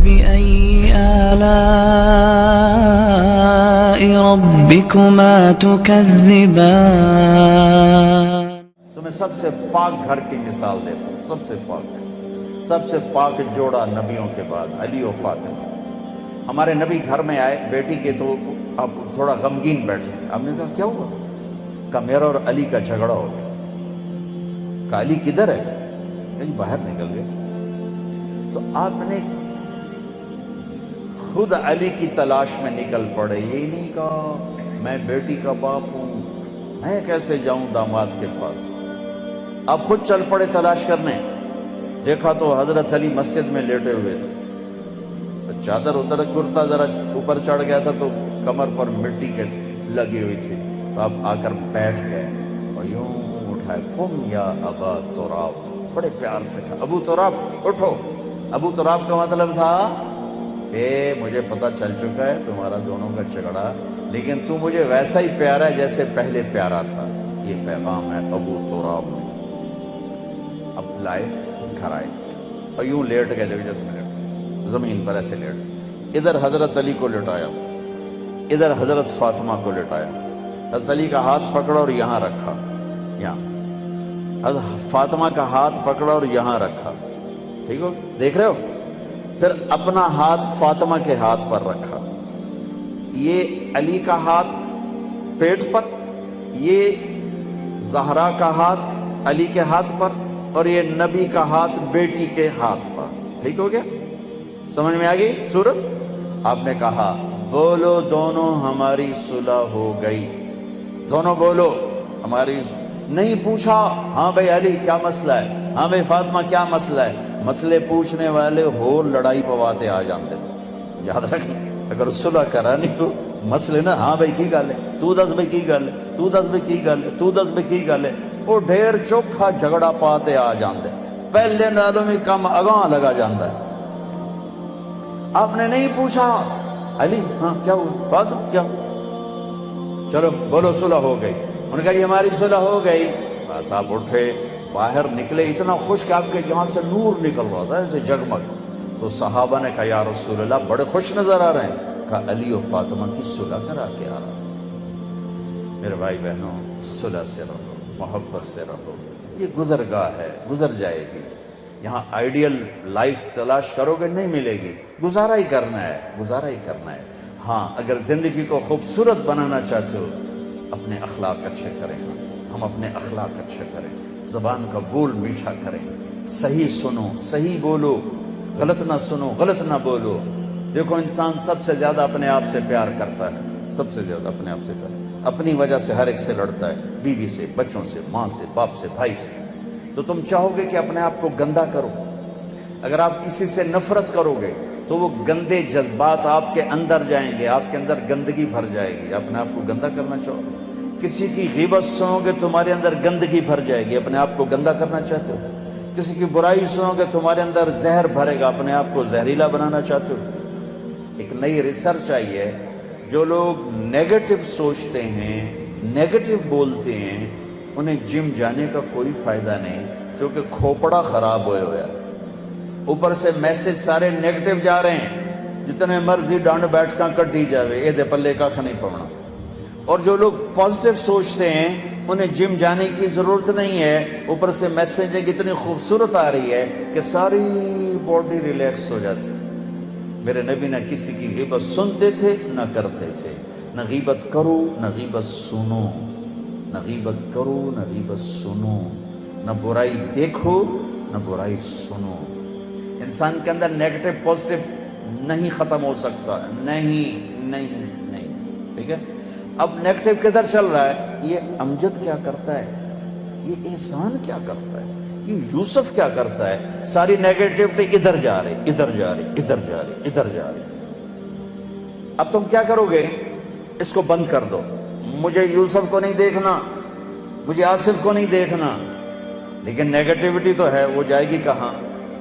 فبأي آلاء ربكما تكذبان تمہیں سب سے پاک گھر کی مثال دیتا ہوں، سب سے پاک جوڑا نبیوں کے بعد علی و فاطمہ۔ ہمارے نبی گھر میں آئے بیٹی کے تو اب تھوڑا غمگین بیٹھے، آپ نے کہا کیا ہوا؟ کہا میرا اور علی کا جھگڑا ہو گیا۔ کہا علی کدھر ہے؟ کہیں باہر نکل گئے۔ تو آپ نے خود علی کی تلاش میں نکل پڑے، یہ نہیں کہا میں بیٹی کا باپ ہوں، میں کیسے جاؤں داماد کے پاس۔ آپ خود چل پڑے تلاش کرنے، دیکھا تو حضرت علی مسجد میں لیٹے ہوئے تھے، چادر اتر کرتا ذرا اوپر چڑھ گیا تھا تو کمر پر مٹی کے لگی ہوئی تھی، تو آپ آ کر بیٹھ گئے اور یوں اٹھائے، قم یا ابا تراب، بڑے پیار سے کہا ابو تراب اٹھو۔ ابو تراب کا مطلب تھا کہ مجھے پتہ چل چکا ہے تمہارا دونوں کا جھگڑا، لیکن تو مجھے ویسا ہی پیارا ہے جیسے پہلے پیارا تھا، یہ پیغام ہے ابو تراب۔ اب لائے گھر آئے اور یوں لیٹ گئے، دیکھو جیسے میں لیٹ زمین پر ایسے لیٹ، ادھر حضرت علی کو لٹایا، ادھر حضرت فاطمہ کو لٹایا، حضرت علی کا ہاتھ پکڑا اور یہاں رکھا، یہاں حضرت فاطمہ کا ہاتھ پکڑا اور یہاں رکھا، ٹھیک ہو دیکھ رہے ہو؟ پھر اپنا ہاتھ فاطمہ کے ہاتھ پر رکھا، یہ علی کا ہاتھ پیٹ پر، یہ زہرا کا ہاتھ علی کے ہاتھ پر، اور یہ نبی کا ہاتھ بیٹی کے ہاتھ پر، ٹھیک ہو گیا؟ سمجھ میں آ گئی صورت؟ آپ نے کہا بولو دونوں ہماری صلح ہو گئی، دونوں بولو ہماری، نہیں پوچھا ہاں بھائی علی کیا مسئلہ ہے، ہاں بھائی فاطمہ کیا مسئلہ ہے، مسئلے پوچھنے والے ہو لڑائی پواتے آ جانتے، یاد رکھنا اگر صلح کرانی ہو مسئلے نا، ہاں بھائی کی گل ہے، تو دس بھائی کی گل ہے، تو دس بھائی کی گل ہے، تو دس بھائی کی گل ہے، وہ ڈھیر چوکھا جھگڑا پاتے آ جاندے، پہلے نالوں میں کم اگاں لگا جاندہ ہے۔ آپ نے نہیں پوچھا علی ہاں کیا ہوا، فاطمہ کیا ہوا، چلو بولو صلح ہو گئی، انہوں نے کہا یہ ہماری صلح ہو گئی، بس آپ اٹھے باہر نکلے، اتنا خوش کہ آپ کے یہاں سے نور نکل رہا تھا ایسے جگمگ، تو صحابہ نے کہا یا رسول اللہ بڑے خوش نظر آ رہے ہیں، کہا علی و فاطمہ کی صلح کرا کے آ رہا ہوں۔ میرے بھائی بہنوں صلح سے رہو، محبت سے رہو، یہ گزرگاہ ہے، گزر جائے گی، یہاں آئیڈیل لائف تلاش کرو گے نہیں ملے گی، گزارا ہی کرنا ہے، گزارا ہی کرنا ہے۔ ہاں اگر زندگی کو خوبصورت بنانا چاہتے ہو اپنے اخلاق اچھے کریں، ہم اپنے اخلاق اچھے کریں، زبان کا بول میٹھا کریں، صحیح سنو صحیح بولو، غلط نہ سنو غلط نہ بولو۔ دیکھو انسان سب سے زیادہ اپنے آپ سے پیار کرتا ہے، سب سے زیادہ اپنے آپ سے پیار، اپنی وجہ سے ہر ایک سے لڑتا ہے، بیوی سے، بچوں سے، ماں سے، باپ سے، بھائی سے۔ تو تم چاہو گے کہ اپنے آپ کو گندا کرو، اگر آپ کسی سے نفرت کرو گے تو وہ گندے جذبات آپ کے اندر جائیں گے، آپ کے اندر گندگی بھر جائے گی، اپنے آپ کو گندا کرنا چاہو گے۔ کسی کی غیبت سنو گے تمہارے اندر گندگی بھر جائے گی، اپنے آپ کو گندا کرنا چاہتے ہو۔ کسی کی برائی سنو گے تمہارے اندر زہر بھرے گا، اپنے آپ کو زہریلا بنانا چاہتے ہو۔ ایک نئی ریسرچ آئی ہے، جو لوگ نیگیٹو سوچتے ہیں، نیگیٹو بولتے ہیں، انہیں جم جانے کا کوئی فائدہ نہیں، چونکہ کھوپڑا خراب ہوئے ہویا ہے، اوپر سے میسج سارے نیگیٹو جا رہے ہیں، جتنے مرضی ڈانڈ بیٹھ کا کٹی جاوے یہ دے پلے کا نہیں پڑنا۔ اور جو لوگ پازیٹیو سوچتے ہیں انہیں جم جانے کی ضرورت نہیں ہے، اوپر سے میسیجنگ اتنی خوبصورت آ رہی ہے کہ ساری باڈی ریلیکس ہو جاتی۔ میرے نبی نہ کسی کی غیبت سنتے تھے نہ کرتے تھے، نہ غیبت کرو نہ غیبت سنو، نہ غیبت کرو نہ غیبت سنو، نہ برائی دیکھو نہ برائی سنو۔ انسان کے اندر نیگیٹو پازیٹیو نہیں ختم ہو سکتا، نہیں نہیں نہیں، ٹھیک ہے؟ اب نیگیٹو کدھر چل رہا ہے؟ یہ امجد کیا کرتا ہے، یہ احسان کیا کرتا ہے، یہ یوسف کیا کرتا ہے، ساری نیگیٹیوٹی ادھر جا رہی ادھر جا رہی ادھر جا رہی ادھر جا رہی۔ اب تم کیا کرو گے؟ اس کو بند کر دو، مجھے یوسف کو نہیں دیکھنا، مجھے آصف کو نہیں دیکھنا، لیکن نیگیٹیوٹی تو ہے، وہ جائے گی کہاں؟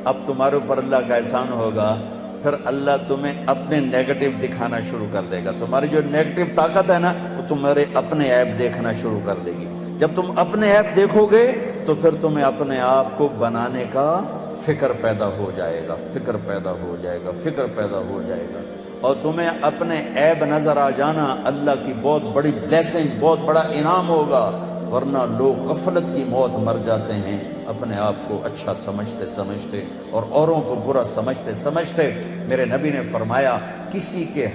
اب تمہارے اوپر اللہ کا احسان ہوگا، پھر اللہ تمہیں اپنے نیگیٹو دکھانا شروع کر دے گا، تمہاری جو نیگیٹو طاقت ہے نا وہ تمہارے اپنے عیب دیکھنا شروع کر دے گی۔ جب تم اپنے عیب دیکھو گے تو پھر تمہیں اپنے آپ کو بنانے کا فکر پیدا ہو جائے گا، فکر پیدا ہو جائے گا، فکر پیدا ہو جائے گا، اور تمہیں اپنے عیب نظر آ جانا اللہ کی بہت بڑی بلیسنگ، بہت بڑا انعام ہوگا۔ ورنہ لوگ غفلت کی موت مر جاتے ہیں، اپنے آپ کو اچھا سمجھتے سمجھتے اور اوروں کو برا سمجھتے سمجھتے۔ میرے نبی نے فرمایا کسی کے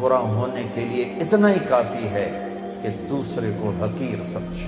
برا ہونے کے لیے اتنا ہی کافی ہے کہ دوسرے کو حقیر سمجھے۔